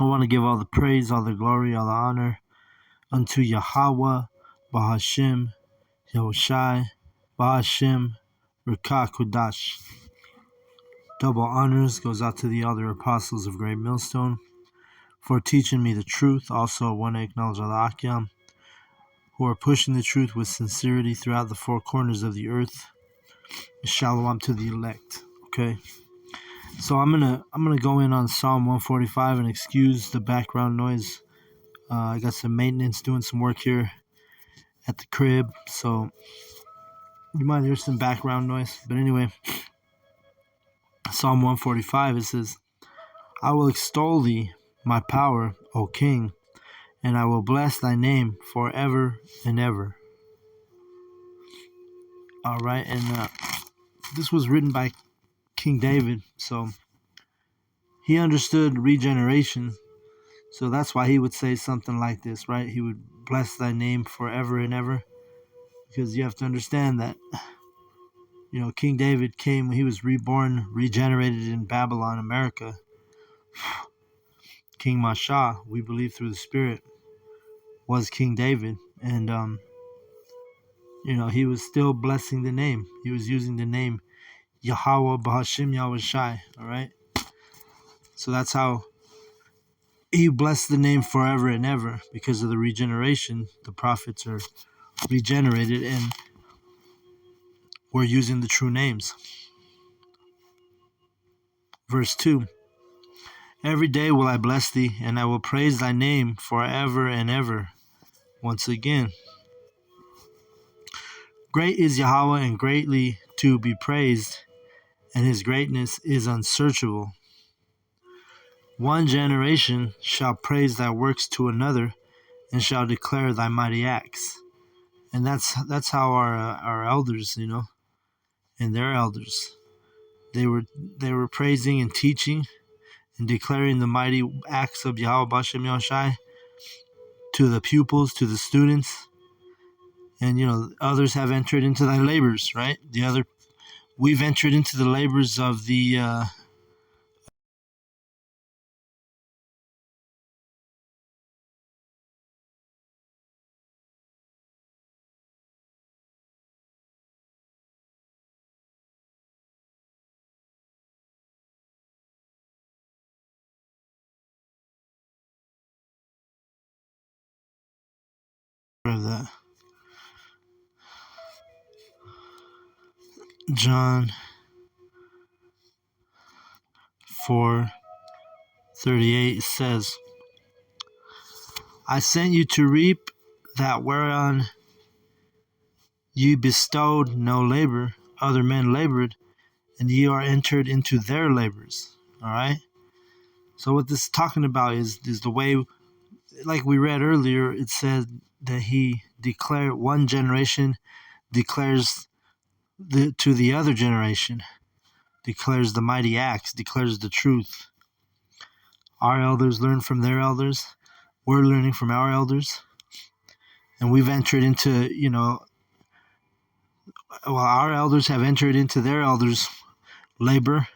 I want to give all the praise, all the glory, all the honor unto Yahweh, Bahashim, Yahushai, Bahashim, Rika Kudash. Double honors goes out to the other apostles of Great Millstone for teaching me the truth. Also, I want to acknowledge Allah Akyam, who are pushing the truth with sincerity throughout the four corners of the earth. Shalom to the elect. Okay, so I'm gonna go in on Psalm 145 and excuse the background noise. I got some maintenance doing some work here at the crib, so you might hear some background noise. But anyway, Psalm 145, it says, I will extol thee, my power, O King, and I will bless thy name forever and ever. All right, and this was written by King David, so he understood regeneration. So that's why he would say something like this, right? He would bless thy name forever and ever, because you have to understand that, King David came when he was reborn, regenerated in Babylon, America. King Masha, we believe through the Spirit, was King David, and he was still blessing the name. He was using the name Yahweh Bahashim Yahushai. All right, so that's how he blessed the name forever and ever, because of the regeneration. The prophets are regenerated, and we're using the true names. Verse 2, every day will I bless thee, and I will praise thy name forever and ever. Once again, great is Yahweh and greatly to be praised, and his greatness is unsearchable. One generation shall praise thy works to another, and shall declare thy mighty acts. And that's how our elders, and their elders, they were praising and teaching and declaring the mighty acts of Yahweh Bashem Yahushai to the pupils, to the students. And others have entered into thy labors, right? We've entered into the labors of the John 4:38 says, I sent you to reap that whereon ye bestowed no labor, other men labored, and ye are entered into their labors. All right. So what this is talking about is the way, like we read earlier, it said that he declared, one generation declares to the other generation, declares the mighty acts, declares the truth. Our elders learn from their elders. We're learning from our elders. And we've entered into, our elders have entered into their elders' labor.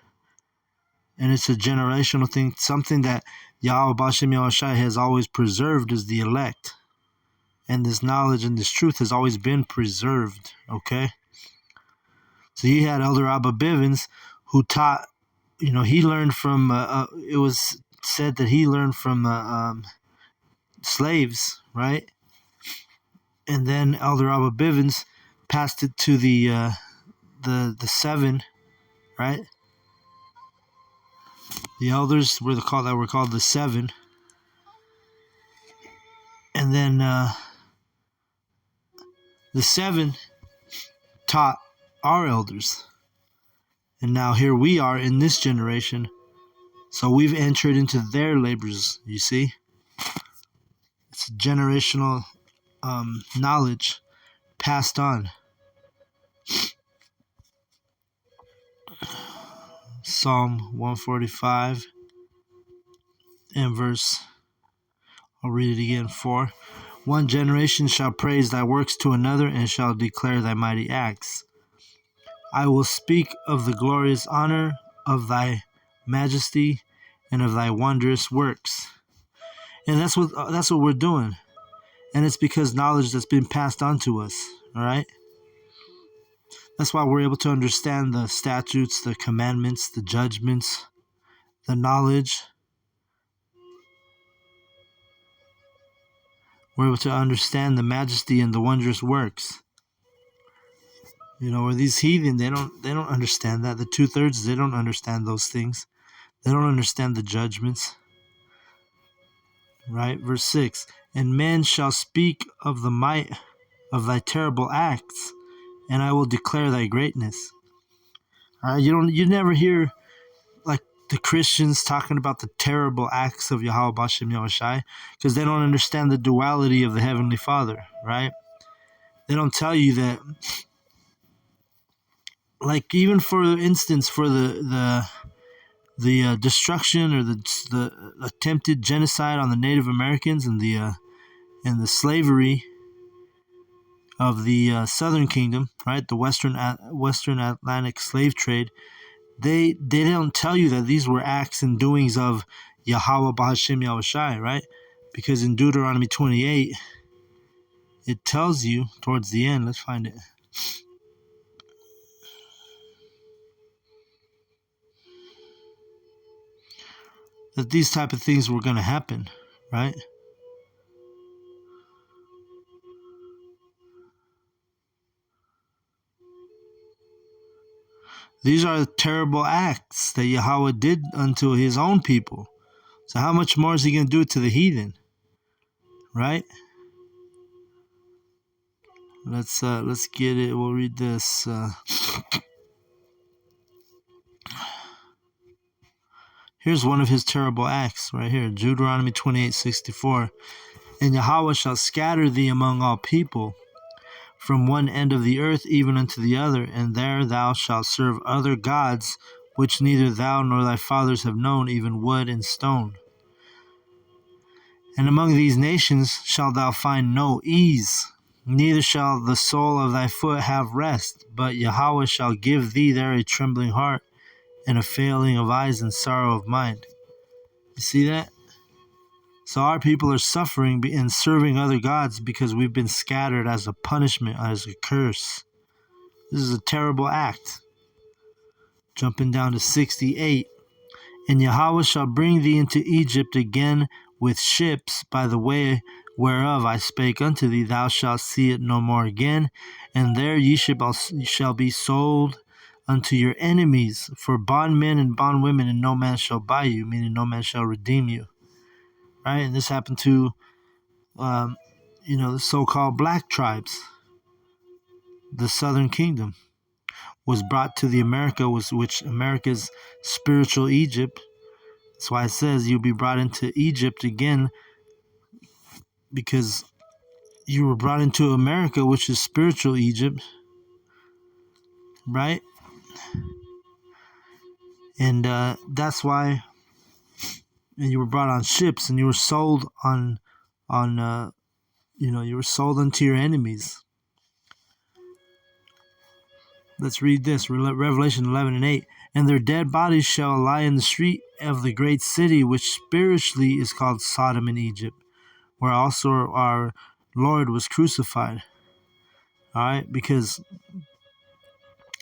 And it's a generational thing, something that Yahweh Bashem Yahushai has always preserved is the elect. And this knowledge and this truth has always been preserved, okay? So you had Elder Abba Bivens, who taught, he learned from, it was said that he learned from slaves, right? And then Elder Abba Bivens passed it to the seven, right? The elders were called the seven. And then the seven taught our elders. And now here we are in this generation. So we've entered into their labors, you see. It's generational knowledge passed on. Psalm 145 and verse, I'll read it again, 4. One generation shall praise thy works to another, and shall declare thy mighty acts. I will speak of the glorious honor of thy majesty and of thy wondrous works. And that's what we're doing. And it's because knowledge that's been passed on to us. All right. That's why we're able to understand the statutes, the commandments, the judgments, the knowledge. We're able to understand the majesty and the wondrous works. Where these heathen, they don't understand that. The 2/3, they don't understand those things. They don't understand the judgments. Right? Verse 6. And men shall speak of the might of thy terrible acts, and I will declare thy greatness. You never hear like the Christians talking about the terrible acts of Yahweh Bashem Yahushai, because they don't understand the duality of the Heavenly Father, right? They don't tell you that, like, even for instance, for the destruction or the attempted genocide on the Native Americans and the slavery of the Southern Kingdom, right? The Western Atlantic slave trade. They don't tell you that these were acts and doings of Yahweh Bahashem Yahushai, right? Because in Deuteronomy 28, it tells you towards the end. Let's find it. That these type of things were going to happen, right? These are terrible acts that Yahweh did unto his own people. So how much more is he going to do it to the heathen, right? Let's get it. We'll read this. Here's one of his terrible acts right here. Deuteronomy 28:64. And Yahweh shall scatter thee among all people, from one end of the earth even unto the other, and there thou shalt serve other gods, which neither thou nor thy fathers have known, even wood and stone. And among these nations shalt thou find no ease, neither shall the sole of thy foot have rest, but Yahweh shall give thee there a trembling heart, and a failing of eyes, and sorrow of mind. You see that? So our people are suffering and serving other gods because we've been scattered as a punishment, as a curse. This is a terrible act. Jumping down to 68. And Yahweh shall bring thee into Egypt again with ships by the way whereof I spake unto thee. Thou shalt see it no more again. And there ye shall be sold unto your enemies for bondmen and bondwomen, and no man shall buy you, meaning no man shall redeem you. Right? And this happened to the so-called black tribes. The Southern Kingdom was brought to the America, which America's spiritual Egypt. That's why it says you'll be brought into Egypt again, because you were brought into America, which is spiritual Egypt, right? And that's why. And you were brought on ships, and you were sold you were sold unto your enemies. Let's read this, Revelation 11:8. And their dead bodies shall lie in the street of the great city, which spiritually is called Sodom in Egypt, where also our Lord was crucified. All right, because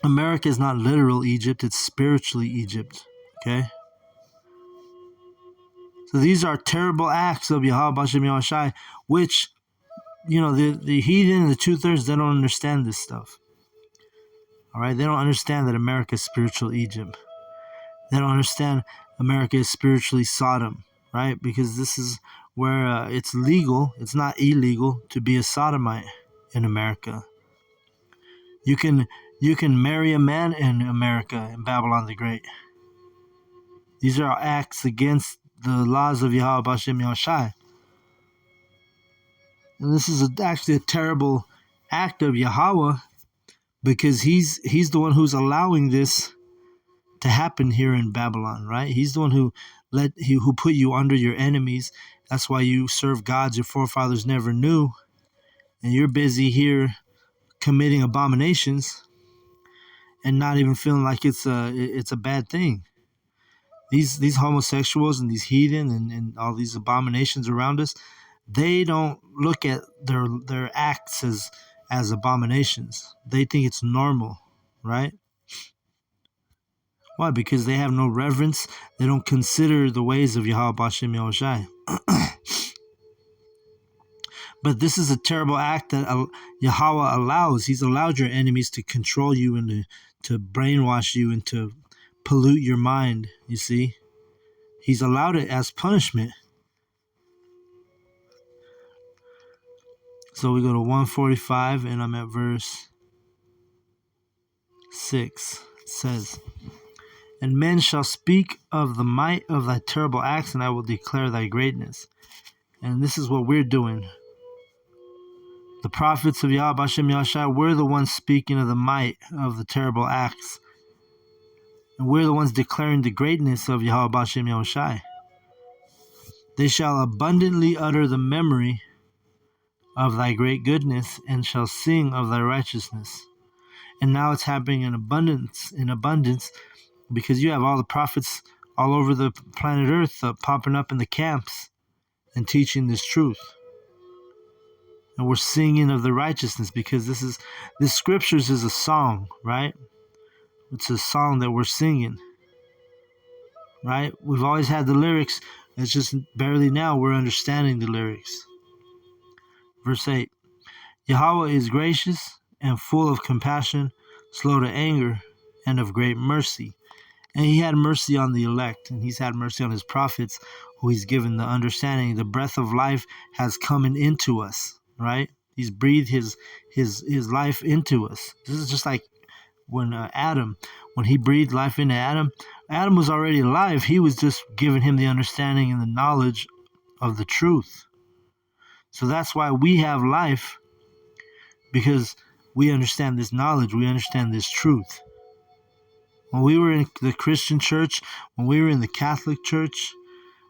America is not literal Egypt, it's spiritually Egypt. Okay? So these are terrible acts of Yahweh Bashem Yahushai, which, the heathen and the 2/3, they don't understand this stuff. All right, they don't understand that America is spiritual Egypt. They don't understand America is spiritually Sodom, right? Because this is where it's legal, it's not illegal to be a sodomite in America. You can marry a man in America, in Babylon the Great. These are acts against the laws of Yahweh Bashem Yahushai. And this is actually a terrible act of Yahweh, because he's the one who's allowing this to happen here in Babylon, right? He's the one who put you under your enemies. That's why you serve gods your forefathers never knew, and you're busy here committing abominations and not even feeling like it's a bad thing. These homosexuals and these heathen and all these abominations around us, they don't look at their acts as abominations. They think it's normal, right? Why? Because they have no reverence. They don't consider the ways of Yahweh Bashem Yahushai. But this is a terrible act that Yahweh allows. He's allowed your enemies to control you and to brainwash you and to pollute your mind, you see. He's allowed it as punishment. So we go to 145, and I'm at verse 6. It says, "And men shall speak of the might of thy terrible acts, and I will declare thy greatness." And this is what we're doing. The prophets of Yahweh Hashem Yahushua, we're the ones speaking of the might of the terrible acts. And we're the ones declaring the greatness of Yahweh Hashem Yahushua. They shall abundantly utter the memory of thy great goodness, and shall sing of thy righteousness. And now it's happening in abundance, because you have all the prophets all over the planet Earth popping up in the camps and teaching this truth. And we're singing of the righteousness, because this scriptures is a song, right? It's a song that we're singing, right? We've always had the lyrics. It's just barely now we're understanding the lyrics. Verse 8, Yahweh is gracious and full of compassion, slow to anger, and of great mercy. And he had mercy on the elect, and he's had mercy on his prophets, who he's given the understanding. The breath of life has come into us, right? He's breathed his life into us. This is just like when Adam, when he breathed life into Adam, Adam was already alive. He was just giving him the understanding and the knowledge of the truth. So that's why we have life, because we understand this knowledge. We understand this truth. When we were in the Christian church, when we were in the Catholic church,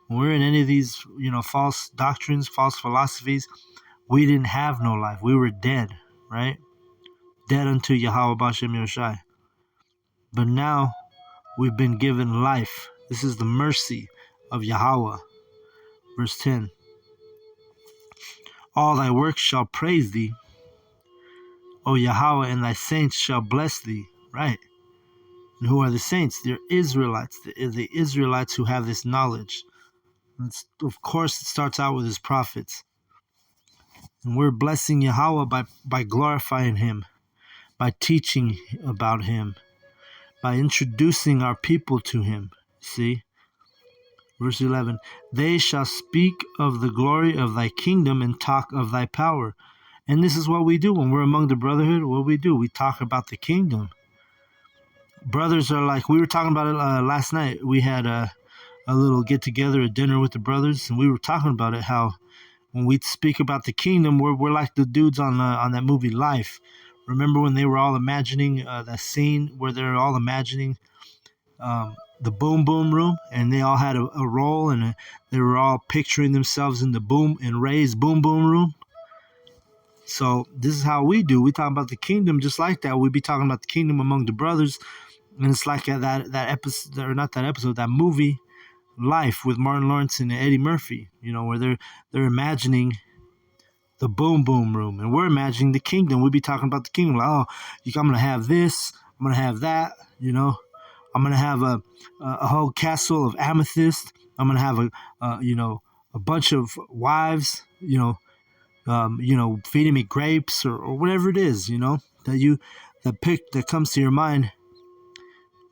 when we were in any of these, false doctrines, false philosophies, we didn't have no life. We were dead, right? Dead unto Yahweh Bashem Yoshai. But now we've been given life. This is the mercy of Yahweh. Verse 10. All thy works shall praise thee, O Yahweh, and thy saints shall bless thee. Right. And who are the saints? They're Israelites. The Israelites who have this knowledge. Of course, it starts out with his prophets. And we're blessing Yahweh by glorifying him, by teaching about him, by introducing our people to him. See? Verse 11, they shall speak of the glory of thy kingdom and talk of thy power. And this is what we do when we're among the brotherhood. What we do, we talk about the kingdom. Brothers are like, we were talking about it last night. We had a little get together, a dinner with the brothers, and we were talking about it, how when we speak about the kingdom, we're like the dudes on that movie Life. Remember when they were all imagining that scene where they're all imagining the boom boom room, and they all had a role, and they were all picturing themselves in the Ray's boom boom room. So this is how we do. We talk about the kingdom just like that. We be talking about the kingdom among the brothers, and it's like that episode, or not that episode, that movie Life with Martin Lawrence and Eddie Murphy. Where they're imagining the boom boom room, and we're imagining the kingdom. We be talking about the kingdom, like, oh, I'm gonna have this, I'm gonna have that. I'm gonna have a whole castle of amethyst. I'm gonna have a bunch of wives. Feeding me grapes or whatever it is. That comes to your mind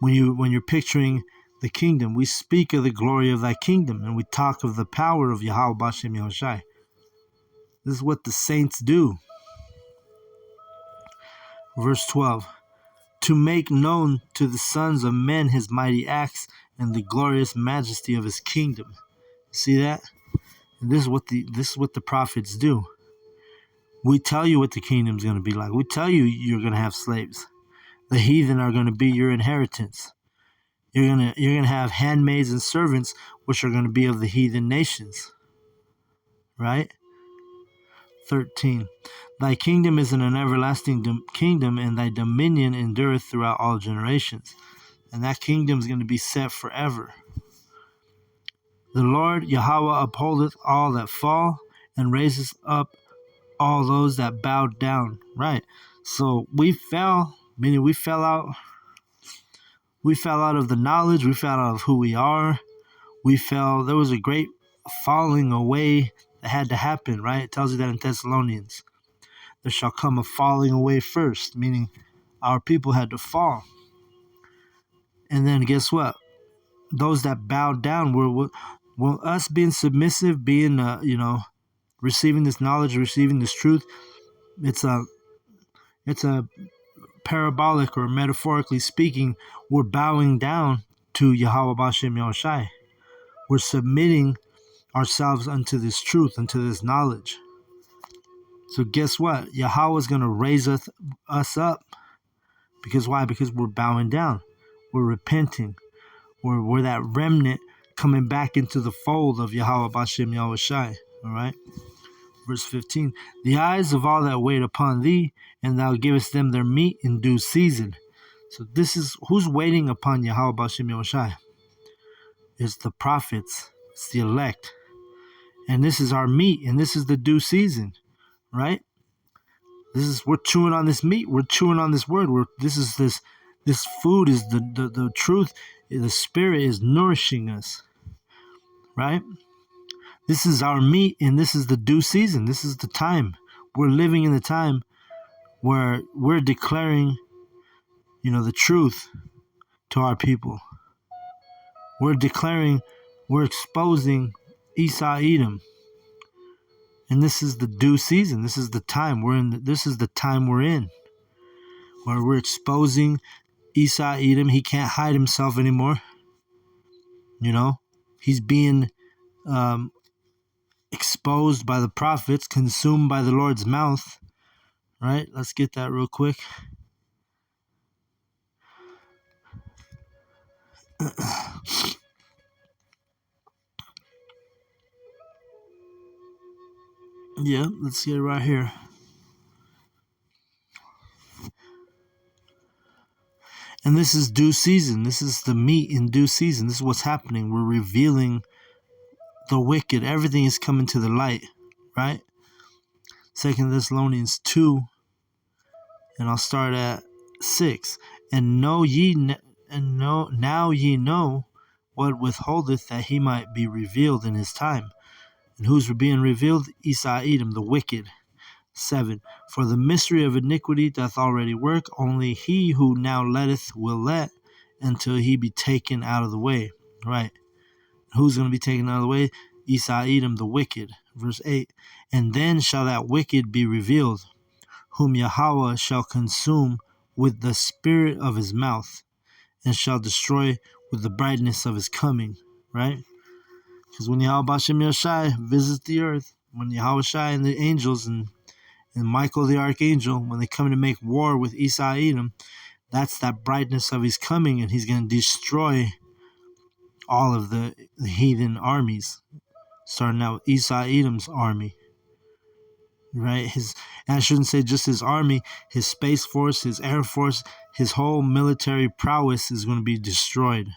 when you're picturing the kingdom. We speak of the glory of thy kingdom, and we talk of the power of Yahweh Bashem Yahushai. This is what the saints do. Verse 12. To make known to the sons of men his mighty acts and the glorious majesty of his kingdom. See that? And this is what the prophets do. We tell you what the kingdom's going to be like. We tell you you're going to have slaves. The heathen are going to be your inheritance. You're going to have handmaids and servants, which are going to be of the heathen nations. Right? 13. Thy kingdom is an everlasting kingdom, and thy dominion endureth throughout all generations. And that kingdom is going to be set forever. The Lord Yahweh upholdeth all that fall, and raises up all those that bowed down. Right. So we fell, meaning we fell out of the knowledge, we fell out of who we are. There was a great falling away that had to happen, right? It tells you that in Thessalonians. There shall come a falling away first, meaning our people had to fall. And then guess what? Those that bowed down were us being submissive, being, receiving this knowledge, receiving this truth. It's a parabolic, or metaphorically speaking, we're bowing down to Yahweh Bashem Yahushai. We're submitting ourselves unto this truth, unto this knowledge. So guess what? Yahweh is going to raise us up. Because why? Because we're bowing down. We're repenting. We're that remnant coming back into the fold of Yahweh Bashem Yahushai. All right? Verse 15. The eyes of all that wait upon thee, and thou givest them their meat in due season. So this is, who's waiting upon Yahweh Bashem Yahushai? It's the prophets. It's the elect. And this is our meat, and this is the due season. Right? We're chewing on this meat. We're chewing on this word. This food is the truth. The Spirit is nourishing us. Right? This is our meat, and this is the due season. This is the time. We're living in the time where we're declaring, the truth to our people. We're exposing Esau Edom. And this is the due season. This is the time this is the time we're in, where we're exposing Esau Edom. He can't hide himself anymore. He's being exposed by the prophets, consumed by the Lord's mouth. Right? Let's get that real quick. Yeah, let's get it right here. And this is due season. This is the meat in due season. This is what's happening. We're revealing the wicked. Everything is coming to the light, right? 2 Thessalonians 2, and I'll start at 6. And now ye know what withholdeth, that he might be revealed in his time. And who's being revealed? Esau Edom, the wicked. 7. For the mystery of iniquity doth already work. Only he who now letteth will let, until he be taken out of the way. Right. Who's going to be taken out of the way? Esau Edom, the wicked. Verse 8. And then shall that wicked be revealed, whom Yahweh shall consume with the spirit of his mouth, and shall destroy with the brightness of his coming. Right? Because when Yahweh Bashem Yahushai visits the earth, when Yahweh Shai and the angels and Michael the archangel, when they come to make war with Esau Edom, that's that brightness of his coming, and he's going to destroy all of the heathen armies, starting out with Esau Edom's army. Right? And I shouldn't say just his army, his space force, his air force, his whole military prowess is going to be destroyed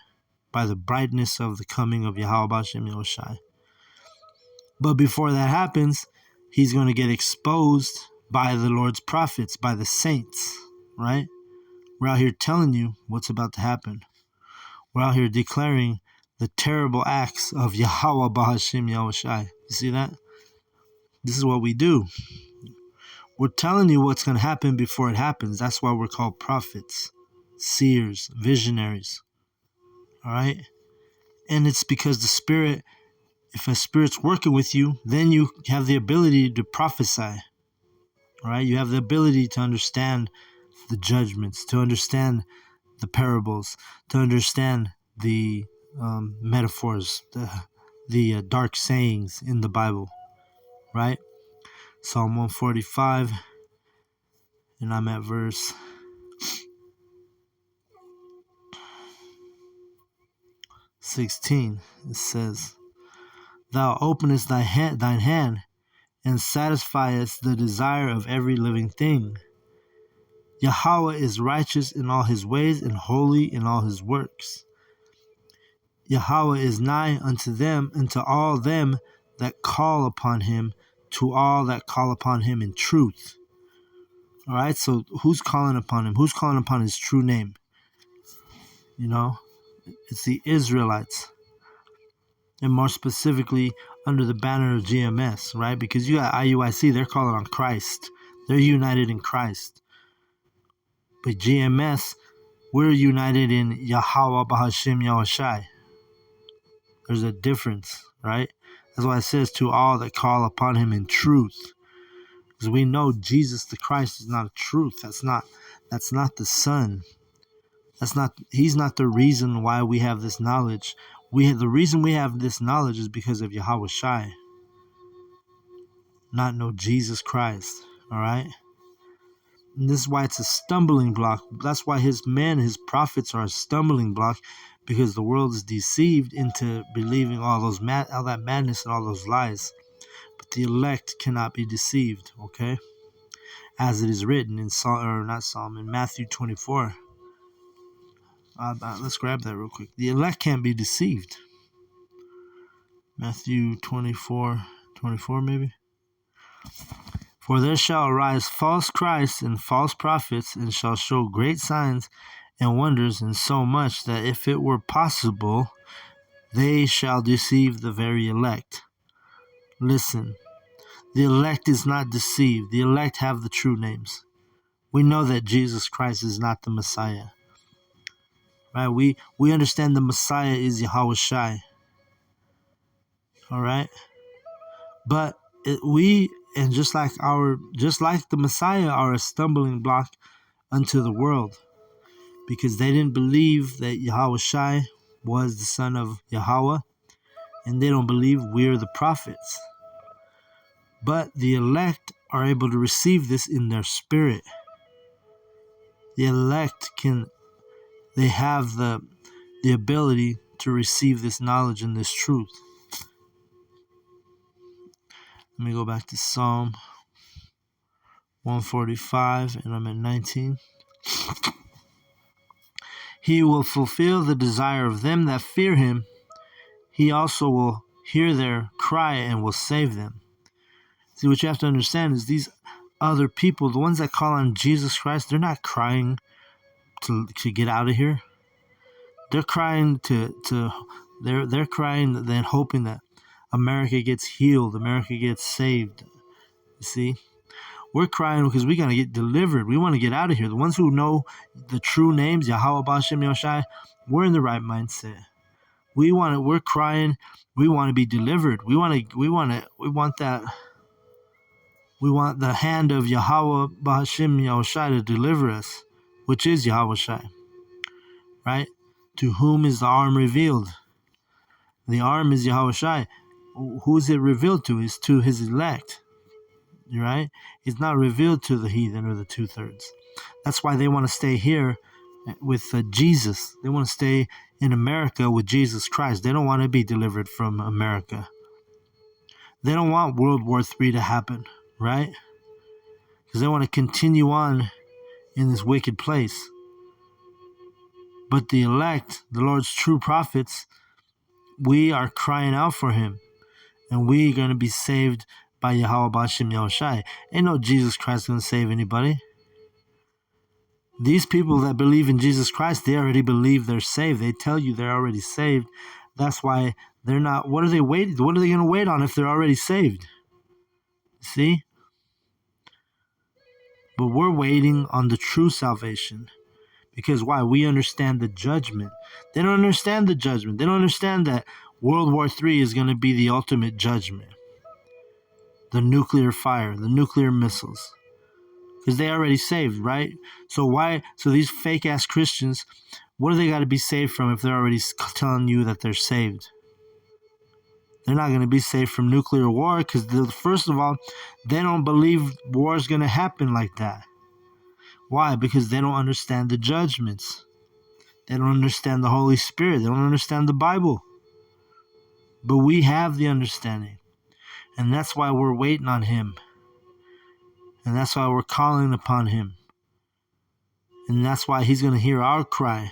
by the brightness of the coming of Yahweh Bashem Yahushai. But before that happens, he's going to get exposed by the Lord's prophets, by the saints, right? We're out here telling you what's about to happen. We're out here declaring the terrible acts of Yahweh Bahashim Yahushai. You see that? This is what we do. We're telling you what's going to happen before it happens. That's why we're called prophets, seers, visionaries. All right? And it's because the Spirit, if a Spirit's working with you, then you have the ability to prophesy. All right? You have the ability to understand the judgments, to understand the parables, to understand the metaphors, the dark sayings in the Bible. Right? Psalm 145, and I'm at verse 16. It says, Thou openest thine hand, and satisfiest the desire of every living thing. Yahweh is righteous in all his ways, and holy in all his works. Yahweh is nigh unto them, and to all them that call upon him, to all that call upon him in truth. All right, so who's calling upon him? Who's calling upon his true name? You know, it's the Israelites, and more specifically under the banner of GMS, right? Because you got IUIC, they're calling on Christ. They're united in Christ. But GMS, we're united in Yahweh Bahashim Yahushai. There's a difference, right? That's why it says to all that call upon him in truth. Because we know Jesus the Christ is not a truth. That's not the Son. He's not the reason why we have this knowledge. The reason we have this knowledge is because of Yahweh Shai, not no Jesus Christ. All right? And this is why it's a stumbling block. That's why his prophets are a stumbling block, because the world is deceived into believing all that madness and all those lies. But the elect cannot be deceived, okay? As it is written in in Matthew 24. Let's grab that real quick. The elect can't be deceived. Matthew 24 maybe. For there shall arise false Christs and false prophets, and shall show great signs and wonders, and so much that if it were possible, they shall deceive the very elect. Listen, the elect is not deceived. The elect have the true names. We know that Jesus Christ is not the Messiah. Right? We understand the Messiah is Yahweh Shai. All right? But just like the Messiah are a stumbling block unto the world, because they didn't believe that Yahweh Shai was the son of Yahweh, and they don't believe we're the prophets. But the elect are able to receive this in their spirit. The elect they have the ability to receive this knowledge and this truth. Let me go back to Psalm 145, and I'm at 19. He will fulfill the desire of them that fear him. He also will hear their cry and will save them. See, what you have to understand is these other people, the ones that call on Jesus Christ, they're not crying to get out of here. They're crying they're crying and hoping that America gets healed, America gets saved. You see? We're crying because we got to get delivered. We want to get out of here. The ones who know the true names, Yahweh Bashem Yoshai, we're in the right mindset. We're crying. We want to be delivered. We want the hand of Yahweh Bashem Yoshai to deliver us, which is Yahweh Shai. Right? To whom is the arm revealed? The arm is Yahweh Shai. Who is it revealed to? Is to his elect. Right? It's not revealed to the heathen or the 2/3. That's why they want to stay here with Jesus. They want to stay in America with Jesus Christ. They don't want to be delivered from America. They don't want World War III to happen, right? Because they want to continue on in this wicked place. But the elect, the Lord's true prophets, we are crying out for him. And we are going to be saved by Yahweh Bashem Yahushai. Ain't no Jesus Christ going to save anybody. These people that believe in Jesus Christ, they already believe they're saved. They tell you they're already saved. That's why they're not. What are they waiting? What are they going to wait on if they're already saved? See? But we're waiting on the true salvation. Because why? We understand the judgment. They don't understand the judgment. They don't understand that World War III is going to be the ultimate judgment. The nuclear fire, the nuclear missiles. Because they already saved, right? So these fake ass Christians, what do they got to be saved from if they're already telling you that they're saved? They're not going to be saved from nuclear war because, first of all, they don't believe war is going to happen like that. Why? Because they don't understand the judgments. They don't understand the Holy Spirit. They don't understand the Bible. But we have the understanding. And that's why we're waiting on him. And that's why we're calling upon him. And that's why he's going to hear our cry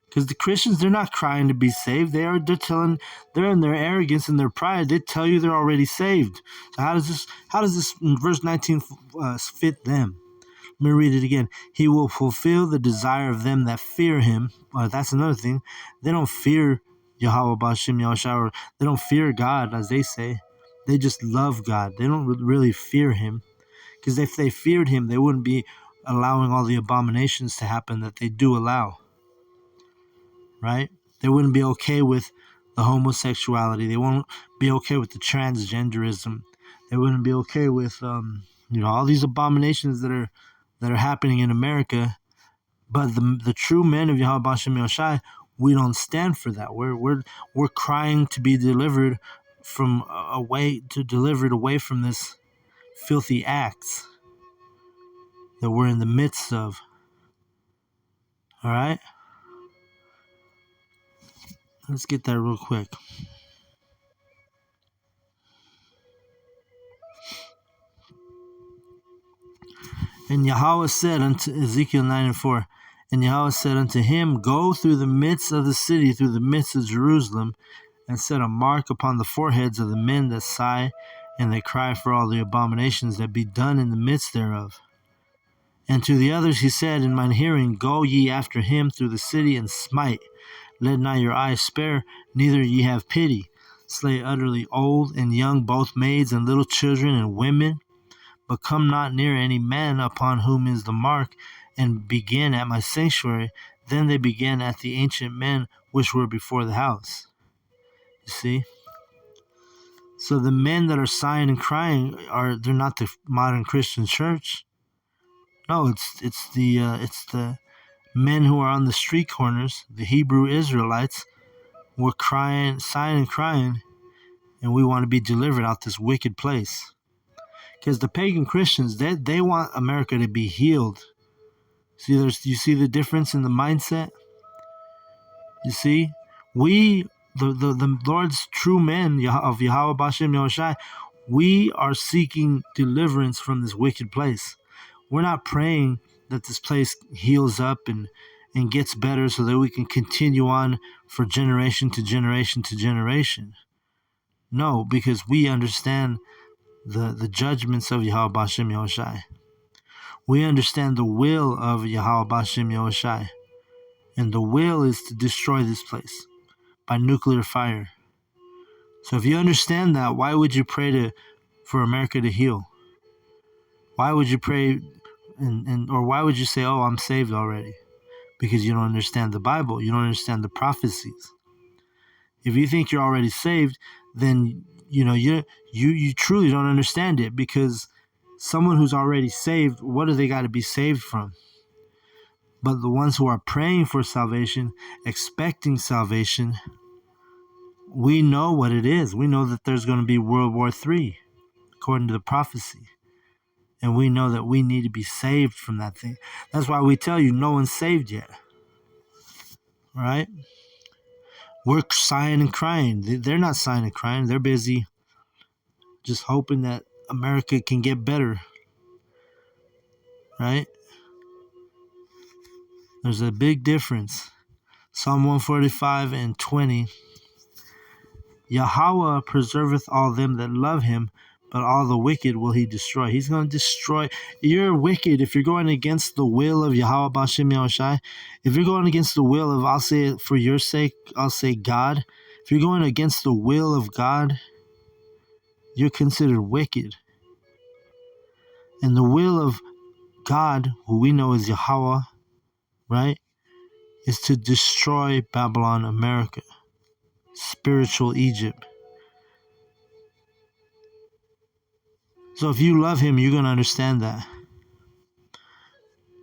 Because the Christians, they're not crying to be saved. They're in their arrogance and their pride. They tell you they're already saved. So how does this in verse 19 fit them? Let me read it again. He will fulfill the desire of them that fear him. That's another thing. They don't fear Yahweh Bashim Yahushua, or they don't fear God, as they say. They just love God. They don't really fear him. Because if they feared him, they wouldn't be allowing all the abominations to happen that they do allow. Right? They wouldn't be okay with the homosexuality. They won't be okay with the transgenderism. They wouldn't be okay with all these abominations that are happening in America. But the true men of Yahweh Bashem Yoshai, we don't stand for that. We're crying to be delivered delivered away from this filthy acts that we're in the midst of. All right? Let's get that real quick. And Yahweh said unto Ezekiel 9:4, and Yahweh said unto him, go through the midst of the city, through the midst of Jerusalem, and set a mark upon the foreheads of the men that sigh and they cry for all the abominations that be done in the midst thereof. And to the others he said in mine hearing, go ye after him through the city and smite. Let not your eyes spare, neither ye have pity. Slay utterly old and young, both maids and little children and women. But come not near any man upon whom is the mark, and begin at my sanctuary. Then they began at the ancient men which were before the house. You see? So the men that are sighing and crying they're not the modern Christian church. No, it's the men who are on the street corners, the Hebrew Israelites, who are crying, sighing and crying, and we want to be delivered out this wicked place. Because the pagan Christians, they want America to be healed. You see the difference in the mindset? You see? The Lord's true men of Yahweh Bashem Yahushai, we are seeking deliverance from this wicked place. We're not praying that this place heals up and gets better so that we can continue on for generation to generation to generation. No, because we understand the judgments of Yahweh Bashem Yahushai. We understand the will of Yahweh Bashem Yahushai. And the will is to destroy this place by nuclear fire. So if you understand that, why would you pray for America to heal? Why would you pray or why would you say, oh, I'm saved already? Because you don't understand the Bible. You don't understand the prophecies. If you think you're already saved, then you truly don't understand it, because someone who's already saved, what do they got to be saved from? But the ones who are praying for salvation, expecting salvation, we know what it is. We know that there's going to be World War III, according to the prophecy. And we know that we need to be saved from that thing. That's why we tell you no one's saved yet. Right? We're sighing and crying. They're not sighing and crying. They're busy just hoping that America can get better. Right? There's a big difference. Psalm 145:20. Yahweh preserveth all them that love him, but all the wicked will he destroy. He's going to destroy. You're wicked if you're going against the will of Yahweh Bashem Yahushai. If you're going against the will of, I'll say it for your sake, I'll say God. If you're going against the will of God, you're considered wicked. And the will of God, who we know is Yahweh, right, is to destroy Babylon, America, spiritual Egypt. So if you love him, you're going to understand that.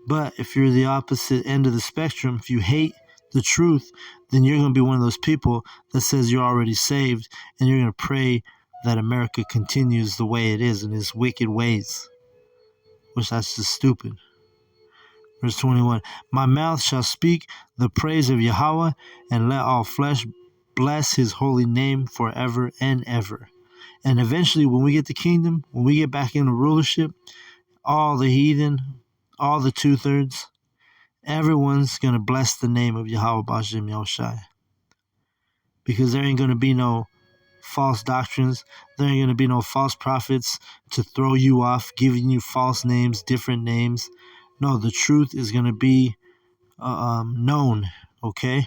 But if you're the opposite end of the spectrum, if you hate the truth, then you're going to be one of those people that says you're already saved, and you're going to pray that America continues the way it is in its wicked ways, which that's just stupid. Verse 21, my mouth shall speak the praise of Yahweh, and let all flesh bless his holy name forever and ever. And eventually, when we get the kingdom, when we get back into rulership, all the heathen, all the 2/3, everyone's going to bless the name of Yahweh Ba'ashem Yahushai. Because there ain't going to be no false doctrines. There ain't going to be no false prophets to throw you off, giving you false names, different names. No, the truth is going to be known, okay?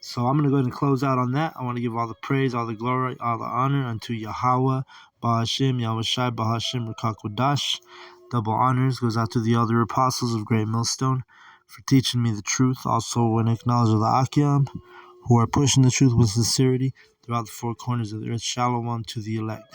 So I'm going to go ahead and close out on that. I want to give all the praise, all the glory, all the honor unto Yahweh, Ba'ashem, Yahushai, Ba'ashem, Rakakodash. Double honors goes out to the other apostles of Great Millstone for teaching me the truth. Also, an acknowledge of the Akim, who are pushing the truth with sincerity throughout the four corners of the earth. Shalom to the elect.